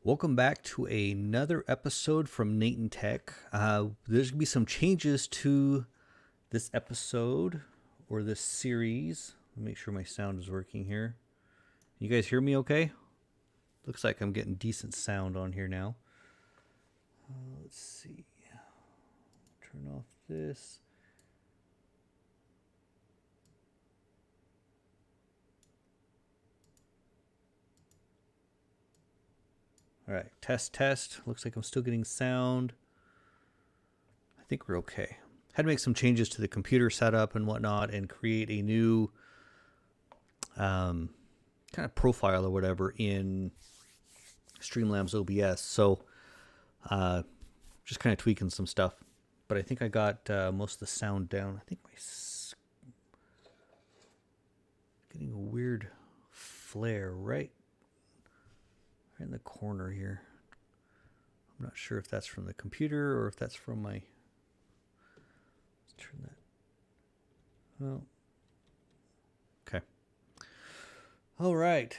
Welcome back to another episode from NaytonTech. There's going to be some changes to this episode or this series. Let me make sure my sound is working here. You guys hear me okay? Looks like I'm getting decent sound on here now. Let's see. Turn off this. All right, test. Looks like I'm still getting sound. I think we're okay. Had to make some changes to the computer setup and whatnot and create a new kind of profile or whatever in Streamlabs OBS. So just kind of tweaking some stuff. But I think I got most of the sound down. I think my getting a weird flare right in the corner here. I'm not sure if that's from the computer or if that's from my... Let's turn that... Oh. Okay. All right.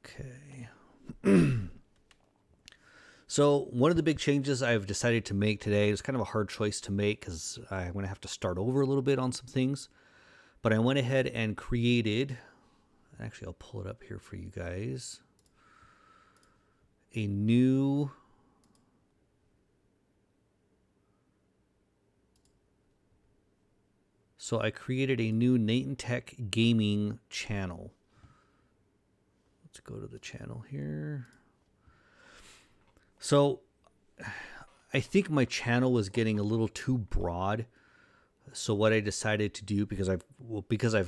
Okay. So one of the big changes I've decided to make today is kind of a hard choice to make because I'm going to have to start over a little bit on some things. But I went ahead and created... Actually, I'll pull it up here for you guys. A new... So I created a new NaytonTech gaming channel. Let's go to the channel here. So I think my channel was getting a little too broad. So what I decided to do, because I've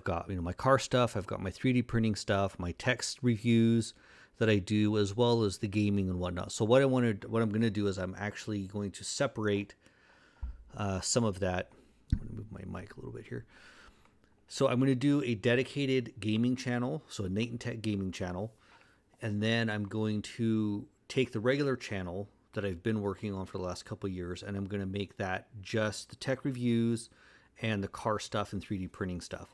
got my car stuff, I've got my 3D printing stuff, my text reviews that I do, as well as the gaming and whatnot. So what I'm going to do is I'm actually going to separate some of that. I'm going to move my mic a little bit here. So I'm going to do a dedicated gaming channel, so a NaytonTech gaming channel, and then I'm going to take the regular channel that I've been working on for the last couple of years, and I'm going to make that just the tech reviews and the car stuff and 3D printing stuff.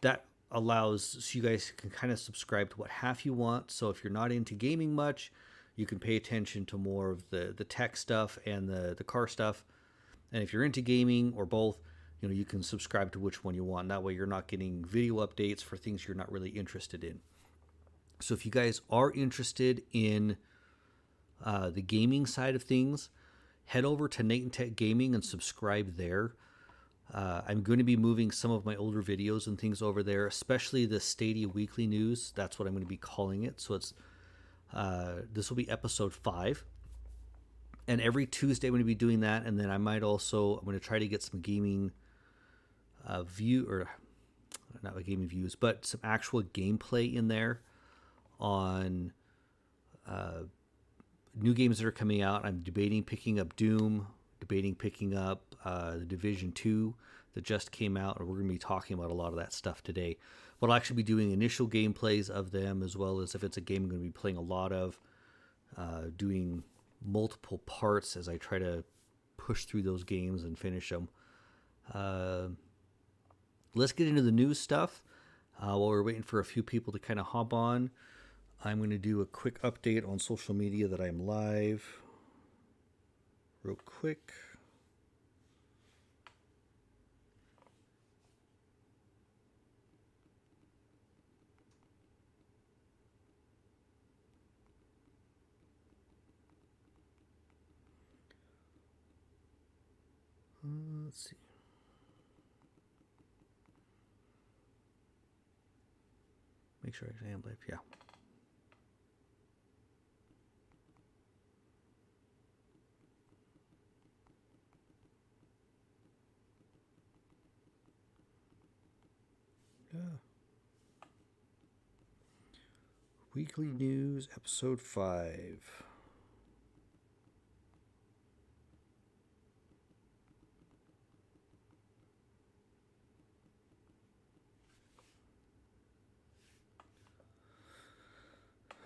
That allows so you guys can kind of subscribe to what half you want. So if you're not into gaming much, you can pay attention to more of the tech stuff and the car stuff. And if you're into gaming or both, you can subscribe to which one you want. That way you're not getting video updates for things you're not really interested in. So if you guys are interested in the gaming side of things, head over to NaytonTech Gaming and subscribe there. I'm going to be moving some of my older videos and things over there, especially the Stadia Weekly news. That's what I'm going to be calling it. So it's this will be episode 5. And every Tuesday I'm going to be doing that. And then I'm going to try to get some gaming not gaming views, but some actual gameplay in there on new games that are coming out. I'm debating picking up Doom, debating picking up the Division 2 that just came out, and we're going to be talking about a lot of that stuff today. But I'll actually be doing initial gameplays of them, as well as if it's a game I'm going to be playing a lot of, doing multiple parts as I try to push through those games and finish them. Let's get into the news stuff. While we're waiting for a few people to kind of hop on, I'm going to do a quick update on social media that I'm live. Real quick. Let's see. Make sure I am live. Yeah. Weekly News, Episode 5.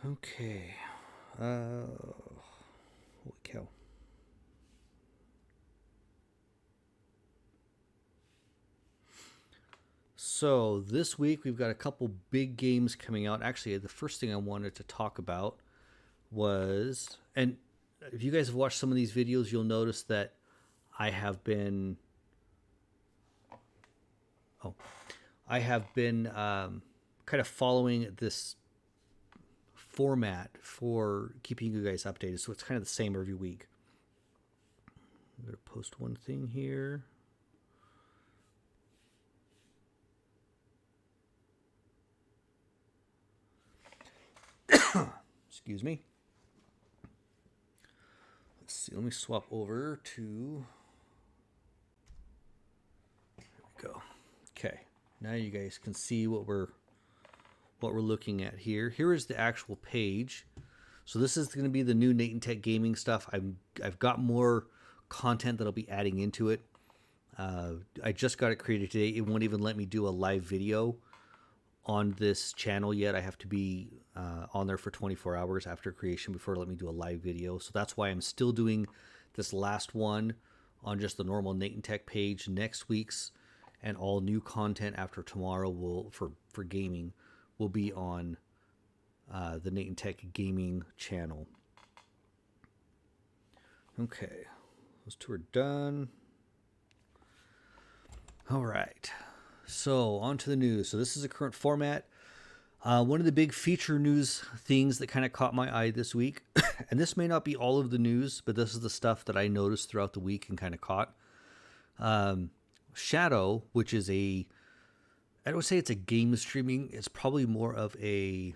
Okay. Holy cow. So this week we've got a couple big games coming out. Actually, the first thing I wanted to talk about was, and if you guys have watched some of these videos, you'll notice that I have been, kind of following this format for keeping you guys updated. So it's kind of the same every week. I'm going to post one thing here. Excuse me. Let's see. Let me swap over to. There we go. Okay. Now you guys can see what we're looking at here. Here is the actual page. So this is going to be the new NaytonTech gaming stuff. I've got more content that I'll be adding into it. I just got it created today. It won't even let me do a live video on this channel yet. I have to be on there for 24 hours after creation before it let me do a live video. So that's why I'm still doing this last one on just the normal NaytonTech page. Next week's and all new content after tomorrow will for gaming will be on the NaytonTech gaming channel. Okay, those two are done. All right, so on to the news. So this is a current format. One of the big feature news things that kind of caught my eye this week, and this may not be all of the news, but this is the stuff that I noticed throughout the week and kind of caught. Shadow, which is I would say it's a game streaming. It's probably more of a,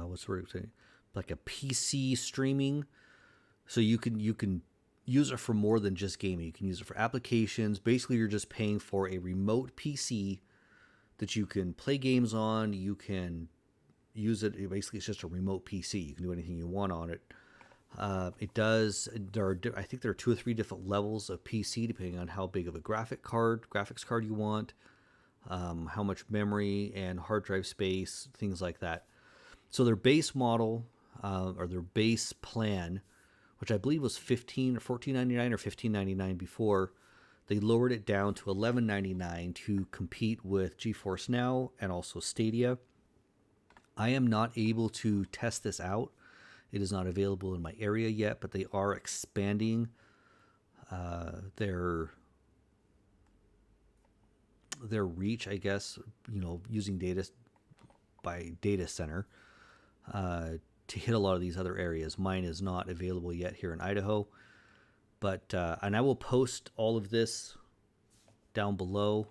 what's the word saying? Like a PC streaming. So you can use it for more than just gaming. You can use it for applications. Basically, you're just paying for a remote PC that you can play games on. You can use it. Basically, it's just a remote PC. You can do anything you want on it. It does. I think there are 2 or 3 different levels of PC depending on how big of a graphics card you want, how much memory and hard drive space, things like that. So their base model or their base plan, which I believe was $15 or $14.99 or $15.99 before, they lowered it down to $11.99 to compete with GeForce Now and also Stadia. I am not able to test this out. It is not available in my area yet, but they are expanding their reach, I guess, using data center to hit a lot of these other areas. Mine is not available yet here in Idaho, but and I will post all of this down below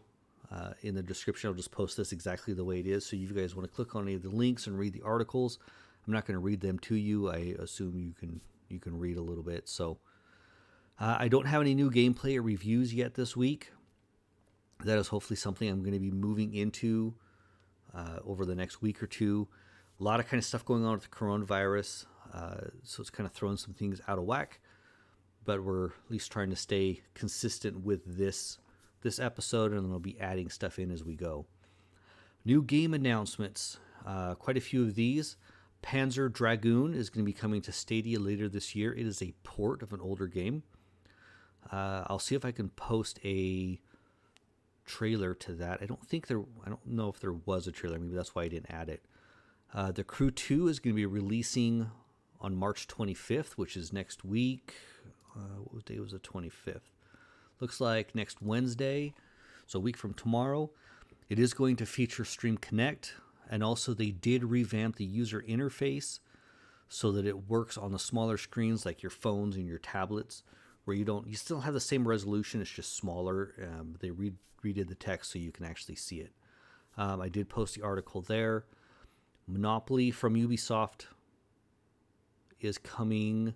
in the description. I'll just post this exactly the way it is, so you guys want to click on any of the links and read the articles. I'm not going to read them to you. I assume you can read a little bit. So I don't have any new gameplay or reviews yet this week. That is hopefully something I'm going to be moving into over the next week or two. A lot of kind of stuff going on with the coronavirus, so it's kind of throwing some things out of whack. But we're at least trying to stay consistent with this episode, and then we'll be adding stuff in as we go. New game announcements. Quite a few of these. Panzer Dragoon is going to be coming to Stadia later this year. It is a port of an older game. I'll see if I can post a trailer to that. I don't know if there was a trailer. Maybe that's why I didn't add it. The Crew 2 is going to be releasing on March 25th, which is next week. What day was the 25th? Looks like next Wednesday, so a week from tomorrow. It is going to feature Stream Connect. And also they did revamp the user interface so that it works on the smaller screens like your phones and your tablets, where you still have the same resolution, it's just smaller. They redid the text so you can actually see it. I did post the article there. Monopoly from Ubisoft is coming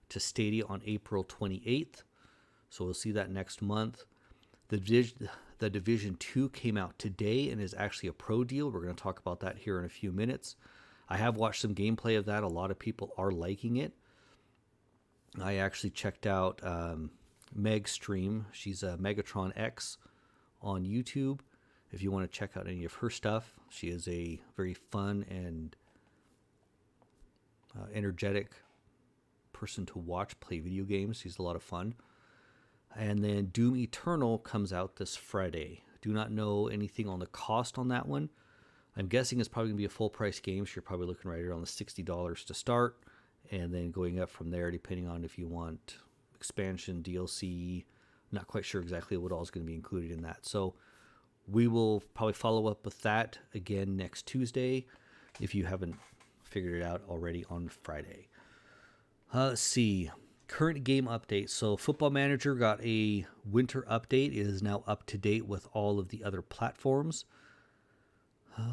to Stadia on April 28th. So we'll see that next month. The Division 2 came out today and is actually a pro deal. We're going to talk about that here in a few minutes. I have watched some gameplay of that. A lot of people are liking it. I actually checked out Meg's stream. She's a Megatron X on YouTube. If you want to check out any of her stuff, she is a very fun and energetic person to watch play video games. She's a lot of fun. And then Doom Eternal comes out this Friday. Do not know anything on the cost on that one. I'm guessing it's probably going to be a full price game, so you're probably looking right around the $60 to start, and then going up from there depending on if you want expansion, DLC. Not quite sure exactly what all is going to be included in that. So we will probably follow up with that again next Tuesday if you haven't figured it out already on Friday. Let's see. Current game update. So Football Manager got a winter update. It is now up to date with all of the other platforms.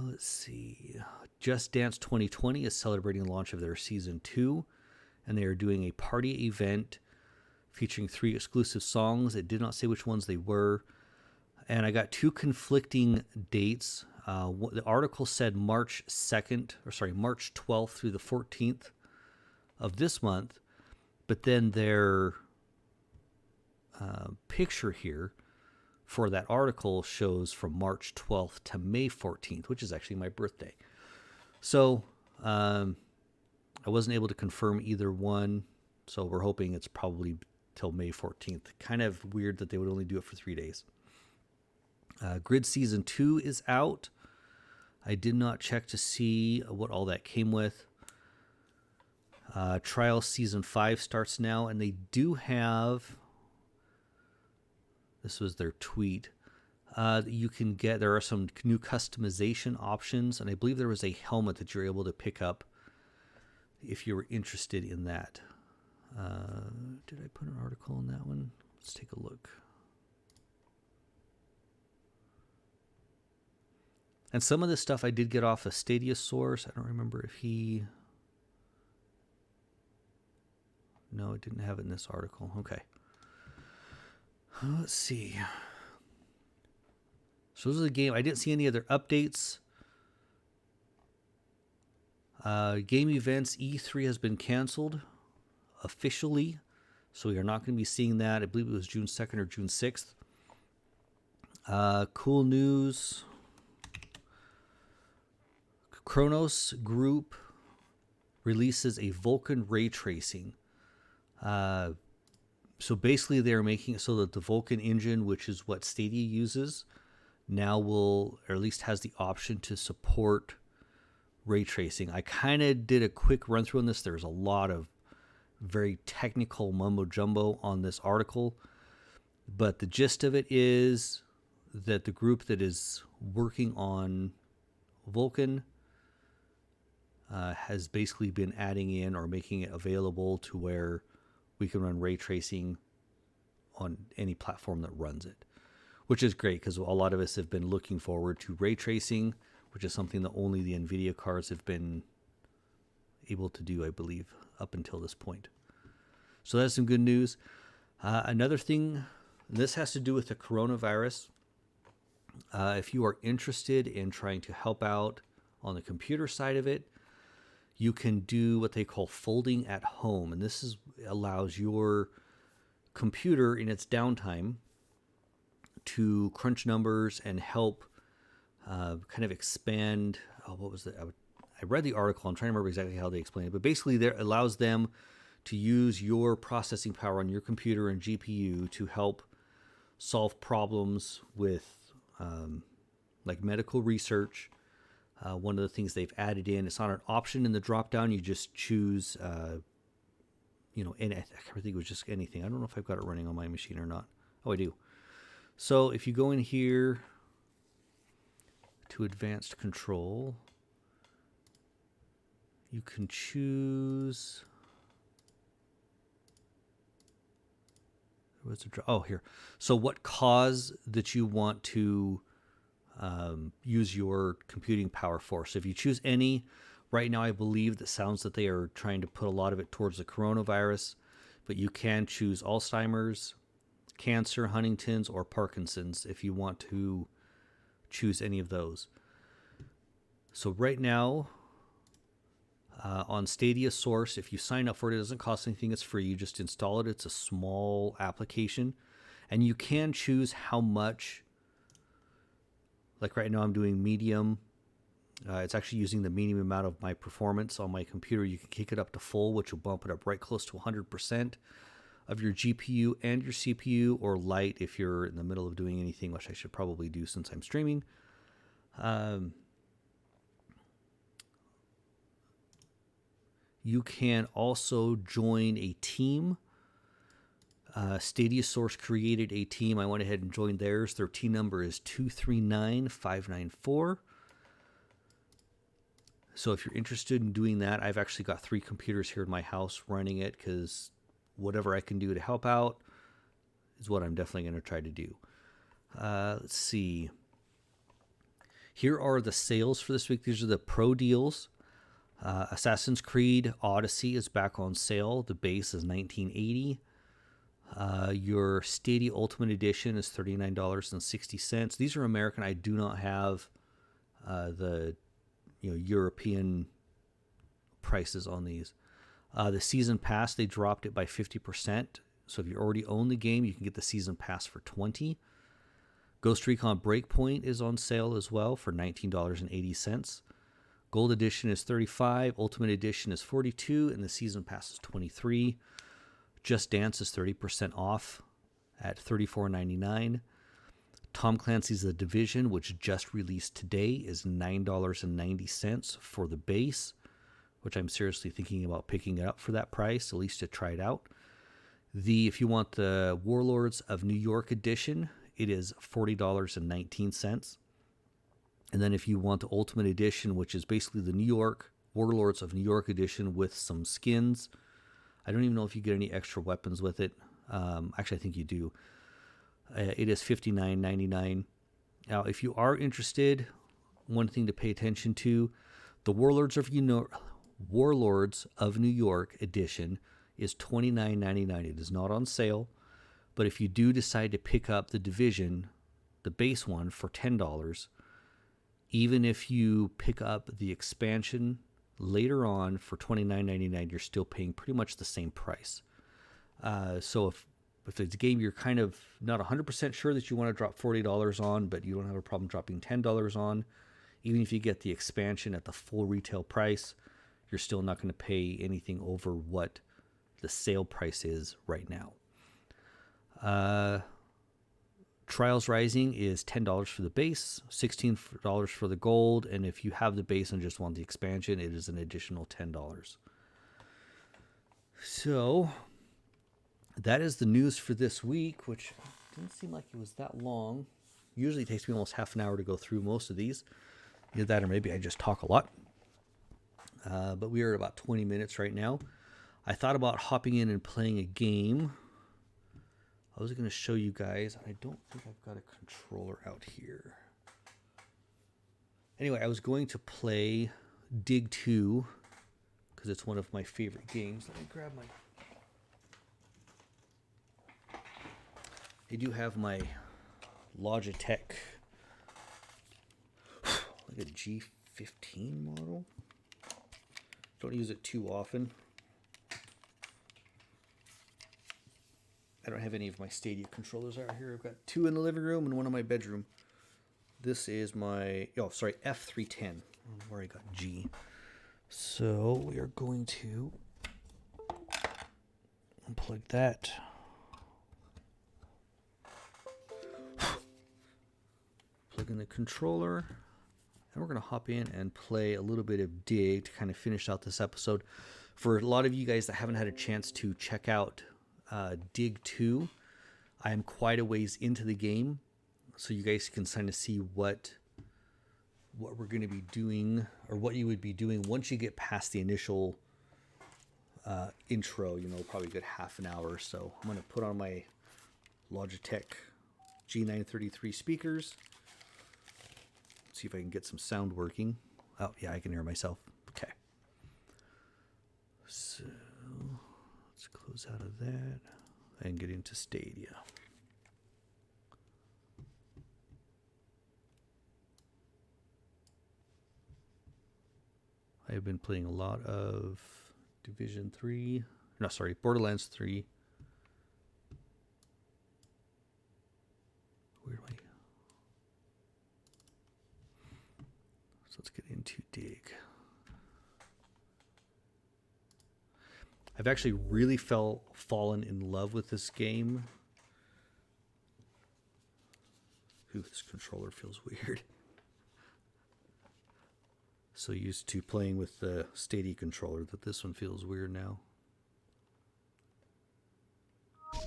Let's see. Just Dance 2020 is celebrating the launch of their Season 2, and they are doing a party event featuring 3 exclusive songs. It did not say which ones they were. And I got 2 conflicting dates. The article said March 12th through the 14th of this month. But then their picture here for that article shows from March 12th to May 14th, which is actually my birthday. So I wasn't able to confirm either one. So we're hoping it's probably till May 14th. Kind of weird that they would only do it for 3 days. Grid Season 2 is out. I did not check to see what all that came with. Trial Season 5 starts now, and they do have, this was their tweet, you can get, there are some new customization options, and I believe there was a helmet that you're able to pick up if you were interested in that. Did I put an article on that one? Let's take a look. And some of this stuff I did get off a Stadia source. I don't remember if he... No, it didn't have it in this article. Okay. Let's see. So this is a game. I didn't see any other updates. Game events E3 has been canceled officially. So we are not going to be seeing that. I believe it was June 2nd or June 6th. Cool news. Kronos Group releases a Vulkan ray tracing. So basically they're making it so that the Vulkan engine, which is what Stadia uses, now will, or at least has the option to support ray tracing. I kind of did a quick run through on this. There's a lot of very technical mumbo jumbo on this article, but the gist of it is that the group that is working on Vulkan has basically been adding in or making it available to where we can run ray tracing on any platform that runs it, which is great because a lot of us have been looking forward to ray tracing, which is something that only the NVIDIA cards have been able to do, I believe, up until this point. So that's some good news. Another thing, this has to do with the coronavirus. If you are interested in trying to help out on the computer side of it, you can do what they call folding at home. And this allows your computer in its downtime to crunch numbers and help kind of expand. What was it? I read the article. I'm trying to remember exactly how they explained it. But basically, it allows them to use your processing power on your computer and GPU to help solve problems with like medical research. One of the things they've added in, it's not an option in the drop down. You just choose, and I think it was just anything. I don't know if I've got it running on my machine or not. Oh, I do. So if you go in here to advanced control, you can choose. Here. So what cause that you want to use your computing power for. So if you choose any, right now I believe that sounds that they are trying to put a lot of it towards the coronavirus, but you can choose Alzheimer's, cancer, Huntington's, or Parkinson's if you want to choose any of those. So right now on Stadia Source, if you sign up for it, it doesn't cost anything. It's free. You just install it. It's a small application, and you can choose how much. Like right now I'm doing medium. It's actually using the medium amount of my performance on my computer. You can kick it up to full, which will bump it up right close to 100%. of your GPU and your CPU, or light if you're in the middle of doing anything, which I should probably do since I'm streaming. You can also join a team. Stadia Source created a team. I went ahead and joined theirs. Their team number is 239594. So if you're interested in doing that, I've actually got 3 computers here in my house running it, because whatever I can do to help out is what I'm definitely going to try to do. Let's see. Here are the sales for this week. These are the pro deals. Assassin's Creed Odyssey is back on sale. The base is $19.80. Your Stadia Ultimate Edition is $39.60. These are American. I do not have the European prices on these. The season pass, they dropped it by 50%. So if you already own the game, you can get the season pass for $20. Ghost Recon Breakpoint is on sale as well for $19.80. Gold Edition is $35, Ultimate Edition is $42, and the season pass is $23. Just Dance is 30% off at $34.99. Tom Clancy's The Division, which just released today, is $9.90 for the base, which I'm seriously thinking about picking it up for that price, at least to try it out. If you want the Warlords of New York Edition, it is $40.19. And then if you want the Ultimate Edition, which is basically the New York Warlords of New York Edition with some skins, I don't even know if you get any extra weapons with it. Actually, I think you do. It is $59.99. Now, if you are interested, one thing to pay attention to, the Warlords of New York Edition is $29.99. It is not on sale, but if you do decide to pick up the Division, the base one, for $10, even if you pick up the expansion later on for $29.99, you're still paying pretty much the same price. So if it's a game you're kind of not 100% sure that you want to drop $40 on, but you don't have a problem dropping $10 on, even if you get the expansion at the full retail price, you're still not going to pay anything over what the sale price is right now. Trials Rising is $10 for the base, $16 for the gold, and if you have the base and just want the expansion, it is an additional $10. So that is the news for this week, which didn't seem like it was that long. Usually it takes me almost half an hour to go through most of these. Either that or maybe I just talk a lot. But we are at about 20 minutes right now. I thought about hopping in and playing a game. I was going to show you guys. I don't think I've got a controller out here. Anyway, I was going to play Dig 2 because it's one of my favorite games. Let me grab my... I do have my Logitech, like a G15 model. Don't use it too often. I don't have any of my Stadia controllers out here. I've got 2 in the living room and 1 in my bedroom. This is my, F310, where I got G. So we are going to unplug that. Plug in the controller. And we're going to hop in and play a little bit of Dig to kind of finish out this episode. For a lot of you guys that haven't had a chance to check out Dig 2, I am quite a ways into the game, so you guys can kind of see what we're going to be doing, or what you would be doing once you get past the initial intro, probably a good half an hour or so. I'm going to put on my Logitech G933 speakers. See if I can get some sound working. Oh, yeah, I can hear myself. Okay. So let's close out of that and get into Stadia. I've been playing a lot of Borderlands 3. Where do I... So let's get into Dig. I've actually really fallen in love with this game. Ooh, this controller feels weird. So used to playing with the Stadia controller that this one feels weird now. I'm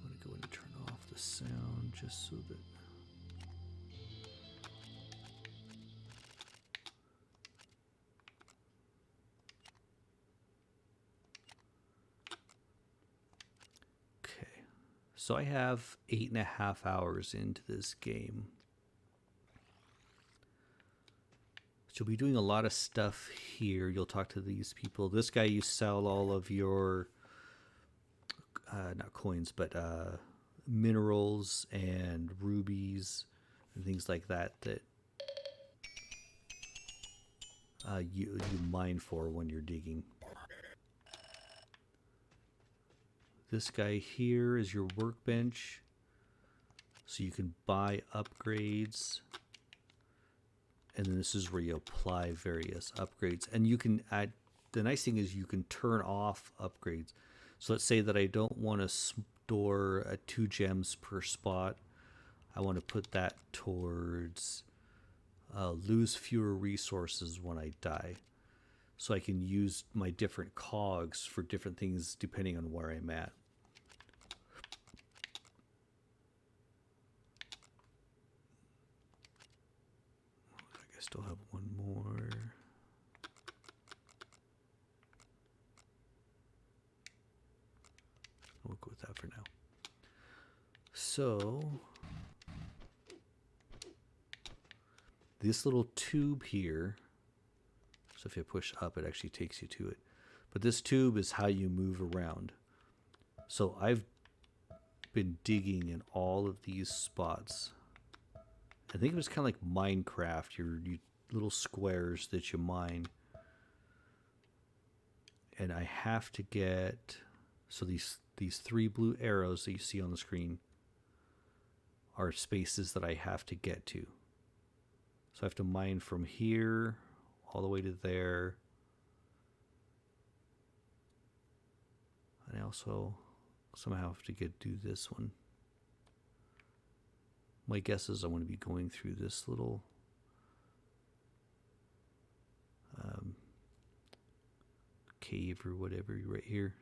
going to go and turn off the sound just so that... So I have 8.5 hours into this game. So you'll be doing a lot of stuff here. You'll talk to these people. This guy, you sell all of your, not coins, but minerals and rubies and things like that you mine for when you're digging. This guy here is your workbench, so you can buy upgrades, and then this is where you apply various upgrades. And you can add, the nice thing is you can turn off upgrades. So let's say that I don't want to store 2 gems per spot. I want to put that towards lose fewer resources when I die. So I can use my different cogs for different things depending on where I'm at. I still have one more. We'll go with that for now. So this little tube here, so if you push up, it actually takes you to it. But this tube is how you move around. So I've been digging in all of these spots. I think it was kind of like Minecraft, your little squares that you mine. And I have to get, so these 3 blue arrows that you see on the screen are spaces that I have to get to. So I have to mine from here all the way to there. And I also somehow have to do this one. My guess is I want to be going through this little cave or whatever right here.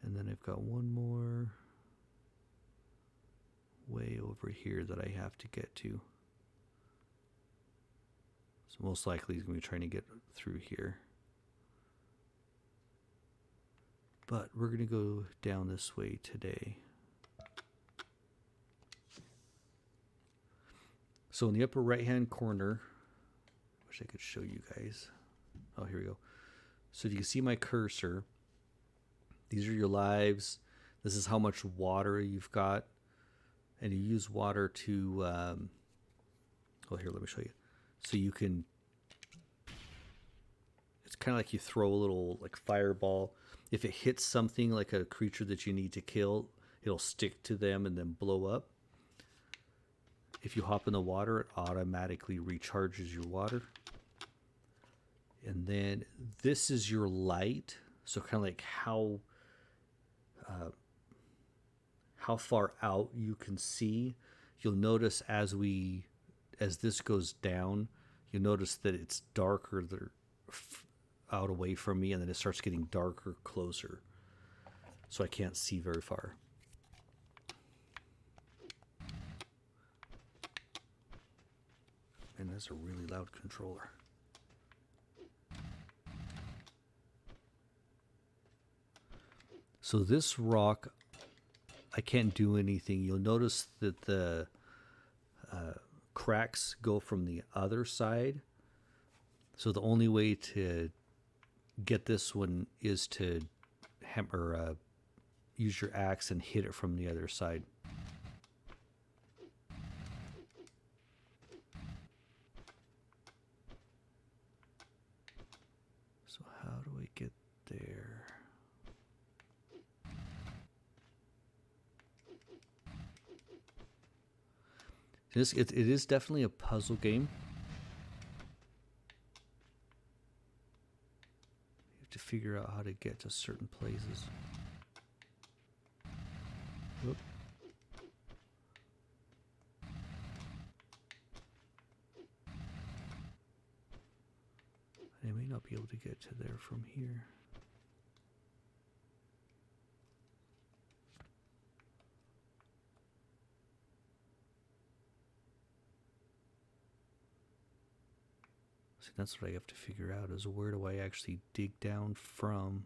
And then I've got one more way over here that I have to get to. So most likely he's going to be trying to get through here. But we're going to go down this way today. So in the upper right hand corner, wish I could show you guys. Oh, here we go. So you can see my cursor. These are your lives. This is how much water you've got. And you use water to, oh, here, let me show you. So you can, it's kind of like you throw a little like fireball. If it hits something like a creature that you need to kill, it'll stick to them and then blow up. If you hop in the water, it automatically recharges your water. And then this is your light. So kind of like how far out you can see. You'll notice as this goes down, you'll notice that it's darker out away from me, and then it starts getting darker closer. So I can't see very far. And that's a really loud controller. So this rock, I can't do anything. You'll notice that the cracks go from the other side. So the only way to get this one is to use your axe and hit it from the other side. So how do I get there? It is definitely a puzzle game. You have to figure out how to get to certain places. Whoop. I may not be able to get to there from here. See, that's what I have to figure out, is where do I actually dig down from?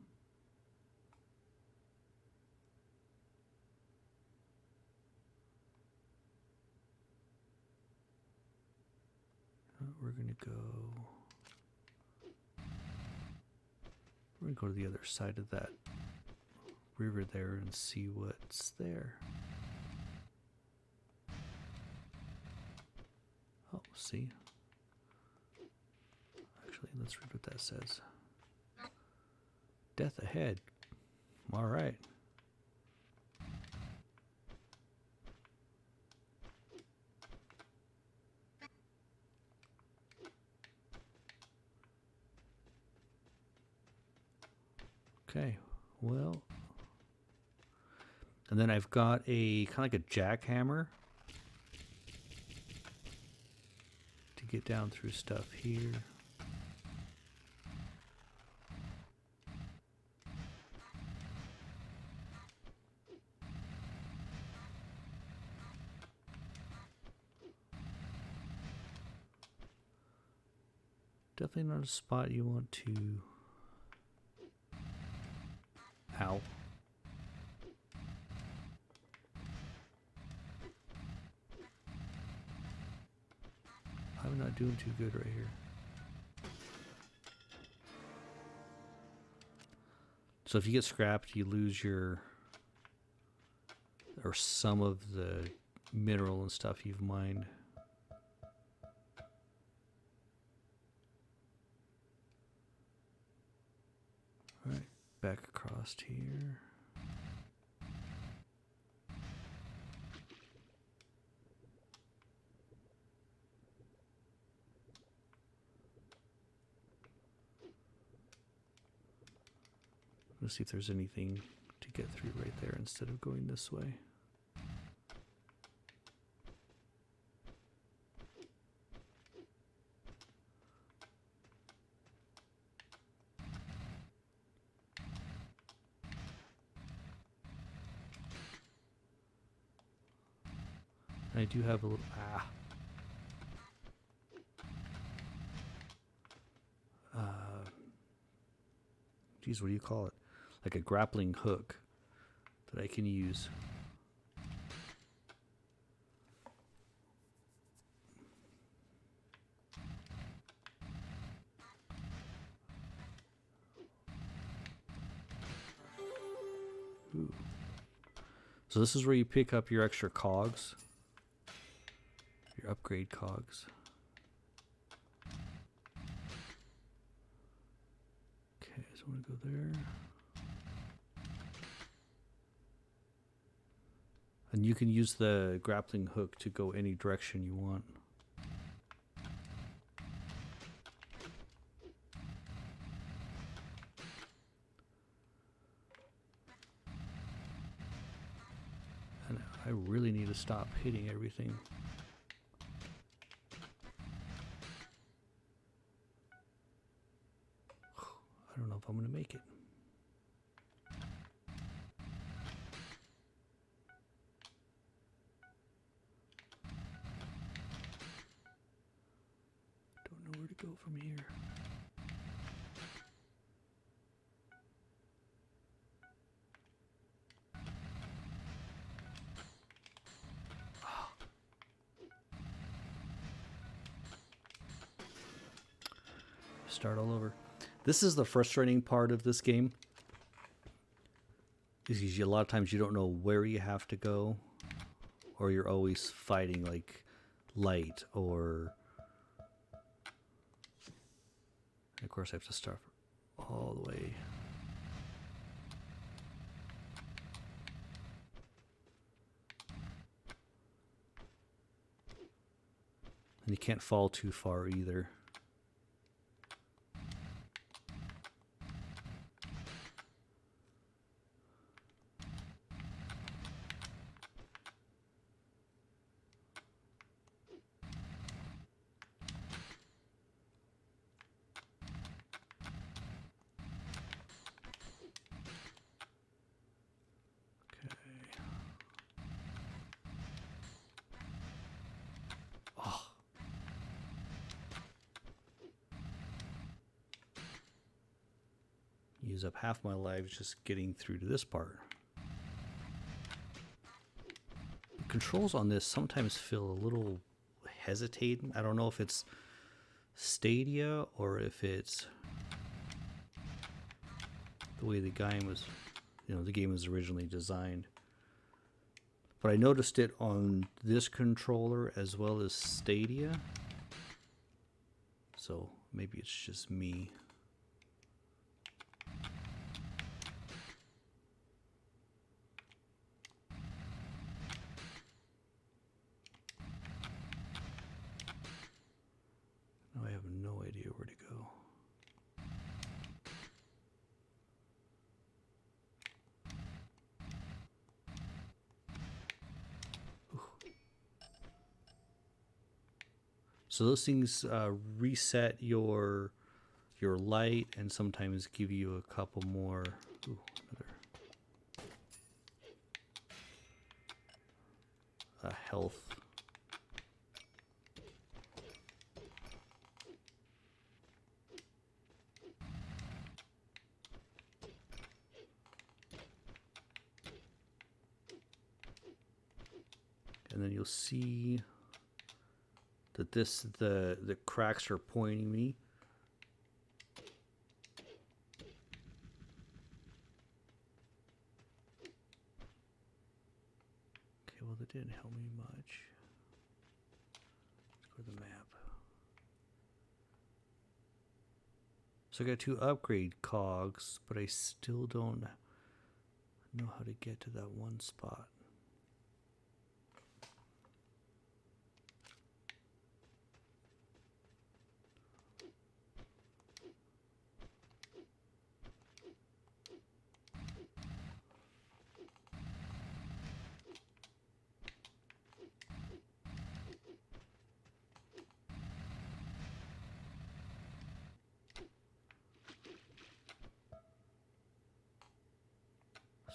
We're going to go... We're going to go to the other side of that river there and see what's there. Oh, see? Actually, let's read what that says. Death ahead. All right. Okay, well, and then I've got a kind of like a jackhammer to get down through stuff here. Definitely not a spot you want to... Ow. I'm not doing too good right here. So if you get scrapped, you lose your... or some of the mineral and stuff you've mined. Alright, back across here. Let's see if there's anything to get through right there instead of going this way. I do have a little... Geez, what do you call it? Like a grappling hook that I can use. Ooh. So this is where you pick up your extra cogs. Your upgrade cogs. Okay, so I'm gonna go there. And you can use the grappling hook to go any direction you want. And I really need to stop hitting everything. I don't know if I'm going to make it. Don't know where to go from here. Start all over. This is the frustrating part of this game. Is a lot of times you don't know where you have to go, or you're always fighting like light, or... And of course I have to start all the way. And you can't fall too far either. Use up half my life just getting through to this part. The controls on this sometimes feel a little hesitating. I don't know if it's Stadia or if it's the way the game was, the game was originally designed. But I noticed it on this controller as well as Stadia. So maybe it's just me. I have no idea where to go. Ooh. So those things reset your light and sometimes give you a couple more. Ooh, another health. And then you'll see that the cracks are pointing me. Okay, well that didn't help me much. Let's go to the map. So I got 2 upgrade cogs, but I still don't know how to get to that one spot.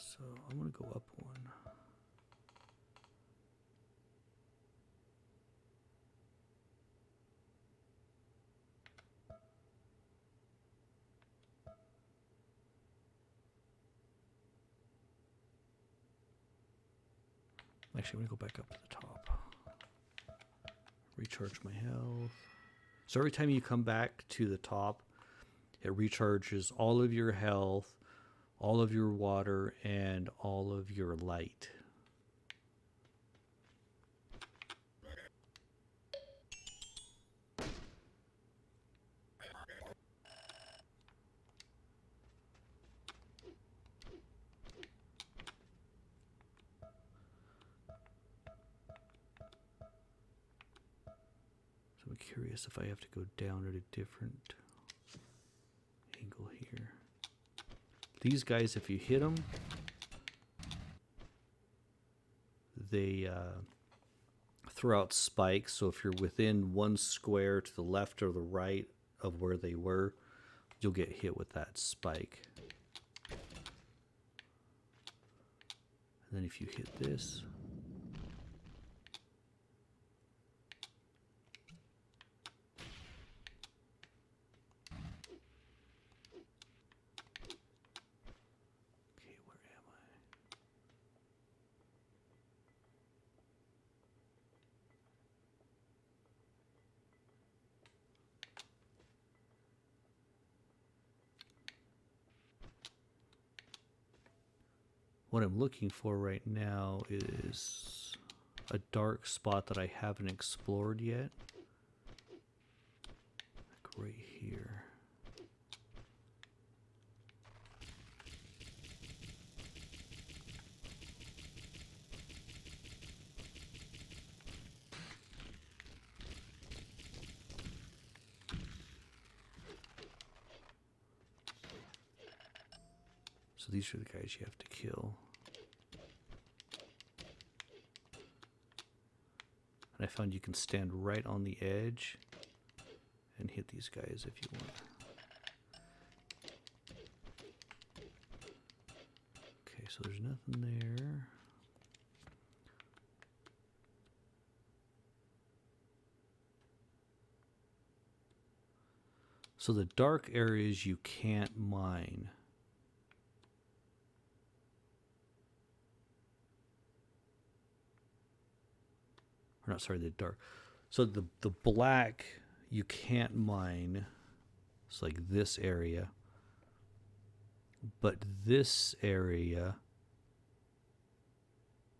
So I'm going to go up one. Actually, I'm going to go back up to the top. Recharge my health. So every time you come back to the top, it recharges all of your health, all of your water, and all of your light. So I'm curious if I have to go down at a different angle here. These guys, if you hit them, they throw out spikes. So if you're within 1 square to the left or the right of where they were, you'll get hit with that spike. And then if you hit this, okay, where am I? What I'm looking for right now is a dark spot that I haven't explored yet. Like right here. So these are the guys you have to kill. And I found you can stand right on the edge and hit these guys if you want. Okay, so there's nothing there. So the dark areas you can't mine. Or not, sorry, the dark. So the black you can't mine. It's like this area. But this area,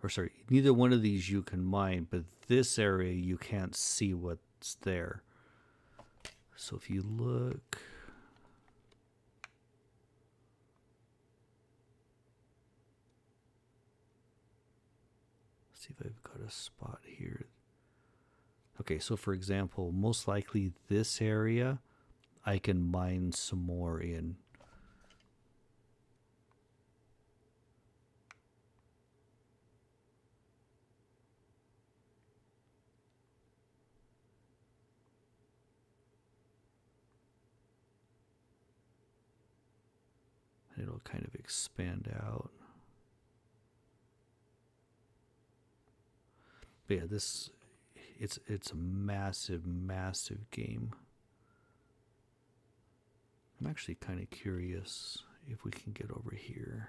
or sorry, neither one of these you can mine, but this area you can't see what's there. So if you look, let's see if I've got a spot here. Okay, so for example, most likely this area I can mine some more in. It'll kind of expand out. But yeah, it's a massive, massive game. I'm actually kind of curious if we can get over here.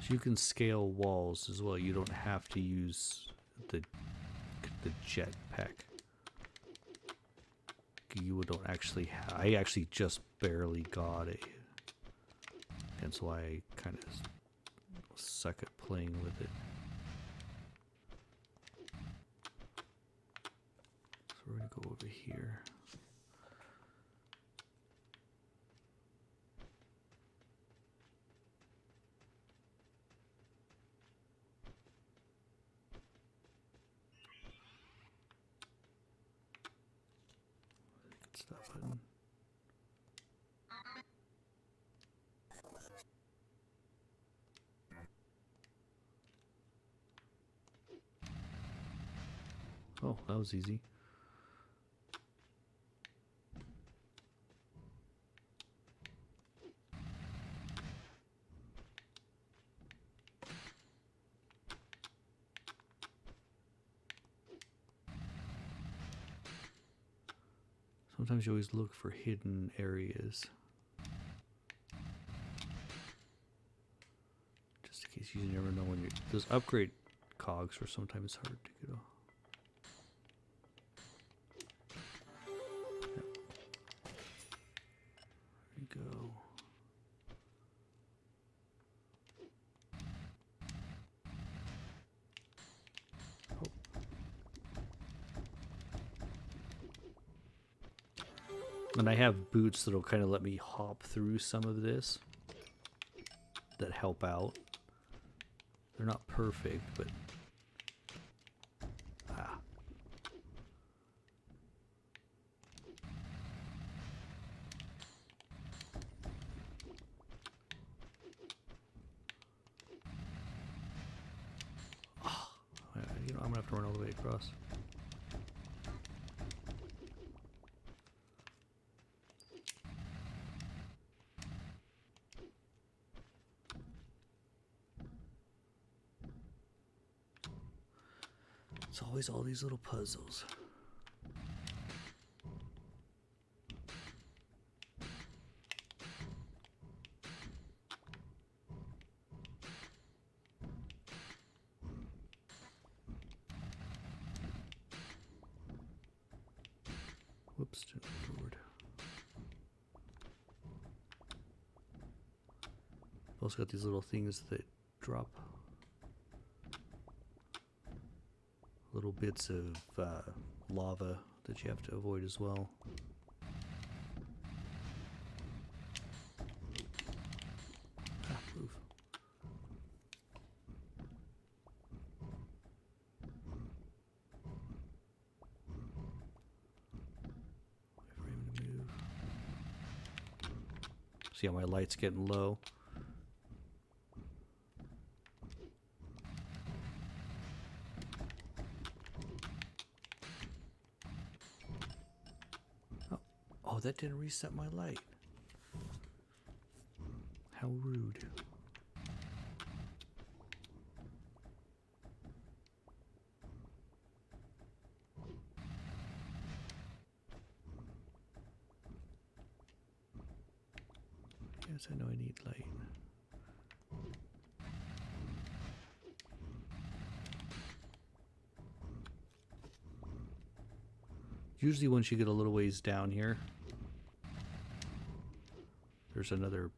So you can scale walls as well. You don't have to use the jetpack. You don't actually I actually just barely got it. That's why I kind of suck at playing with it. So we're going to go over here. It's that button. Oh, that was easy. Sometimes you always look for hidden areas. Just in case you never know when you're... Those upgrade cogs are sometimes hard to get off. Yep. There we go. And I have boots that'll kind of let me hop through some of this that help out. They're not perfect, but you know, I'm gonna have to run all the way across. It's always all these little puzzles. Whoops, didn't move forward. Also got these little things that drop little bits of lava that you have to avoid as well. Move. Wait for him to move. See how my light's getting low. Oh, that didn't reset my light. How rude. Yes, I know I need light. Usually once you get a little ways down here, there's another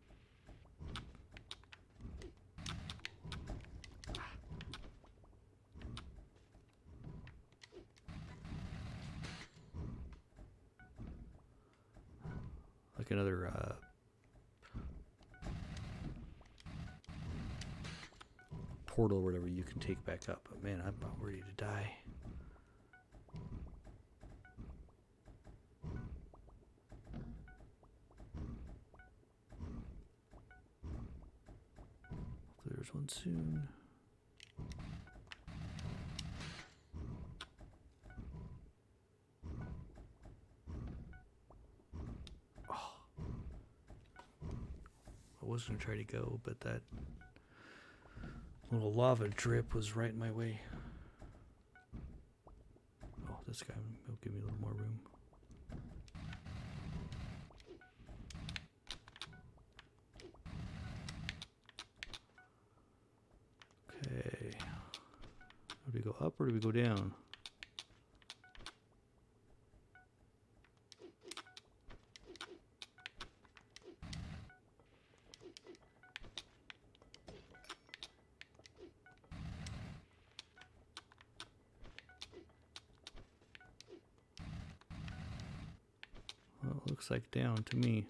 portal or whatever you can take back up. But man, I'm about ready to die. Hopefully there's one soon. I was going to try to go, but that little lava drip was right in my way. Oh, this guy will give me a little more room. Okay. Do we go up or do we go down? Well, it looks like down to me.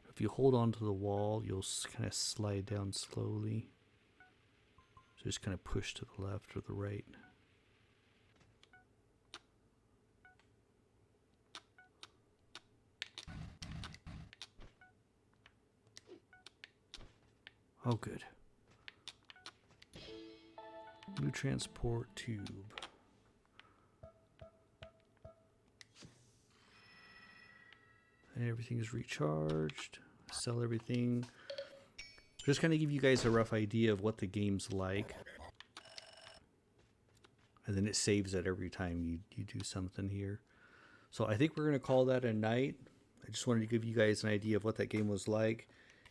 If you hold on to the wall, you'll kind of slide down slowly. So just kind of push to the left or the right. Oh, good. New transport tube. And everything is recharged. Sell everything. Just kind of give you guys a rough idea of what the game's like. And then it saves it every time you do something here. So I think we're going to call that a night. I just wanted to give you guys an idea of what that game was like.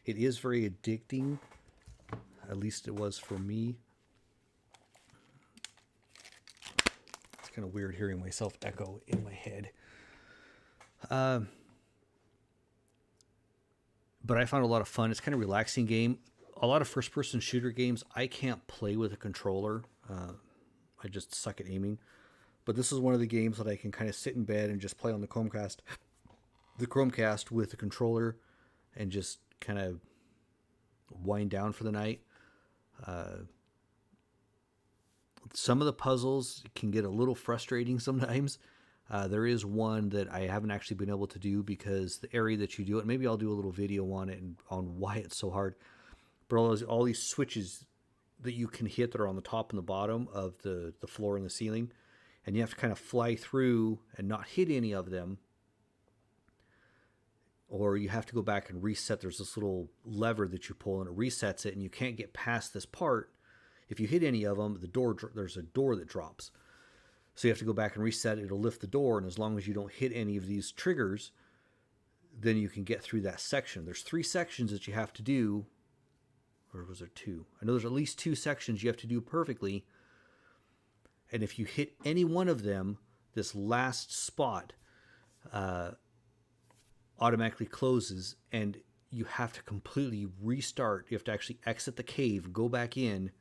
It is very addicting. At least it was for me. It's kind of weird hearing myself echo in my head. But I found a lot of fun. It's kind of a relaxing game. A lot of first-person shooter games, I can't play with a controller. I just suck at aiming. But this is one of the games that I can kind of sit in bed and just play on the Chromecast with the controller and just kind of wind down for the night. Some of the puzzles can get a little frustrating sometimes. There is one that I haven't actually been able to do because the area that you do it, maybe I'll do a little video on it and on why it's so hard. But all these switches that you can hit that are on the top and the bottom of the floor and the ceiling, and you have to kind of fly through and not hit any of them, or you have to go back and reset. There's this little lever that you pull and it resets it, and you can't get past this part. If you hit any of them, there's a door that drops. So you have to go back and reset it. It'll lift the door, and as long as you don't hit any of these triggers, then you can get through that section. There's 3 sections that you have to do. Or was there 2? I know there's at least 2 sections you have to do perfectly. And if you hit any one of them, this last spot automatically closes, and you have to completely restart. You have to actually exit the cave, go back in,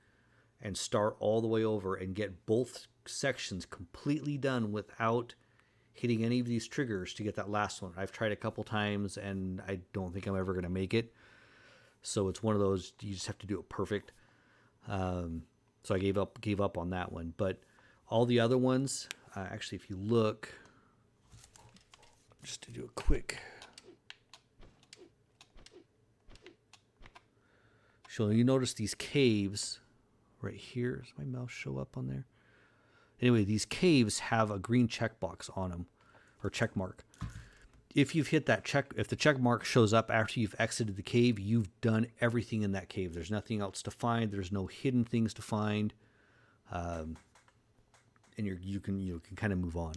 and start all the way over and get both sections completely done without hitting any of these triggers to get that last one. I've tried a couple times and I don't think I'm ever going to make it. So it's one of those, you just have to do it perfect. So I gave up on that one. But all the other ones, Actually, if you look, just to do a quick show, you notice these caves right here. Does my mouse show up on there? Anyway, these caves have a green checkbox on them, or check mark. If you've hit that check, if the check mark shows up after you've exited the cave, you've done everything in that cave. There's nothing else to find. There's no hidden things to find, and you can kind of move on.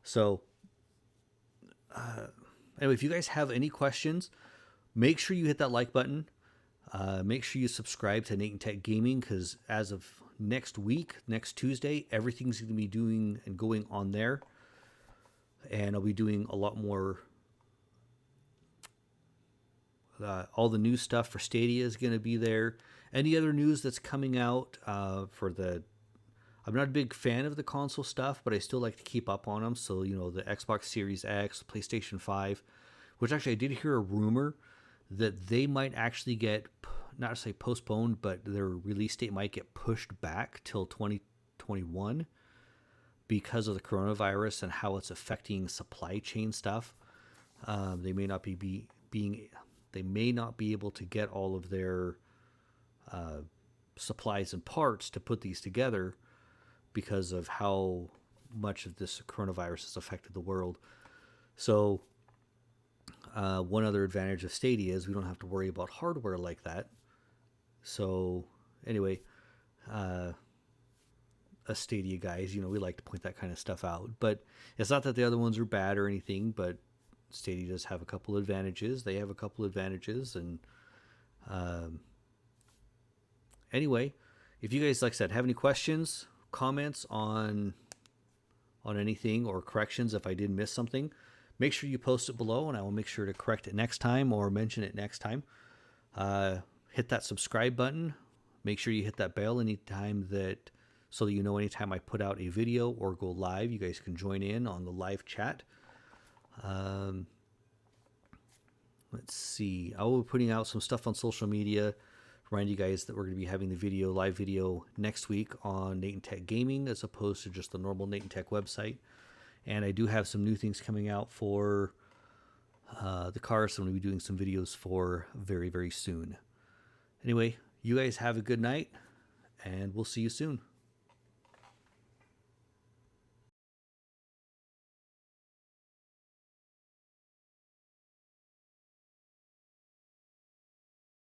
So, anyway, if you guys have any questions, make sure you hit that like button. Make sure you subscribe to NaytonTech Gaming, because as of next week, next Tuesday, everything's going to be doing and going on there. And I'll be doing a lot more. All the new stuff for Stadia is going to be there. Any other news that's coming out for the... I'm not a big fan of the console stuff, but I still like to keep up on them. So, you know, the Xbox Series X, PlayStation 5, which actually I did hear a rumor that they might actually get, not to say postponed, but their release date might get pushed back till 2021 because of the coronavirus and how it's affecting supply chain stuff. They may not be able to get all of their supplies and parts to put these together because of how much of this coronavirus has affected the world. So one other advantage of Stadia is we don't have to worry about hardware like that. So anyway, us Stadia guys, you know, we like to point that kind of stuff out. But it's not that the other ones are bad or anything, but Stadia does have a couple advantages. They have a couple advantages. And anyway, if you guys, like I said, have any questions, comments on anything, or corrections if I did miss something, make sure you post it below, and I will make sure to correct it next time or mention it next time. Hit that subscribe button. Make sure you hit that bell anytime that, so that you know anytime I put out a video or go live, you guys can join in on the live chat. Let's see. I will be putting out some stuff on social media. Remind you guys that we're going to be having the live video next week on NaytonTech Gaming as opposed to just the normal NaytonTech website. And I do have some new things coming out for the car, so I'm going to be doing some videos for very, very soon. Anyway, you guys have a good night, and we'll see you soon.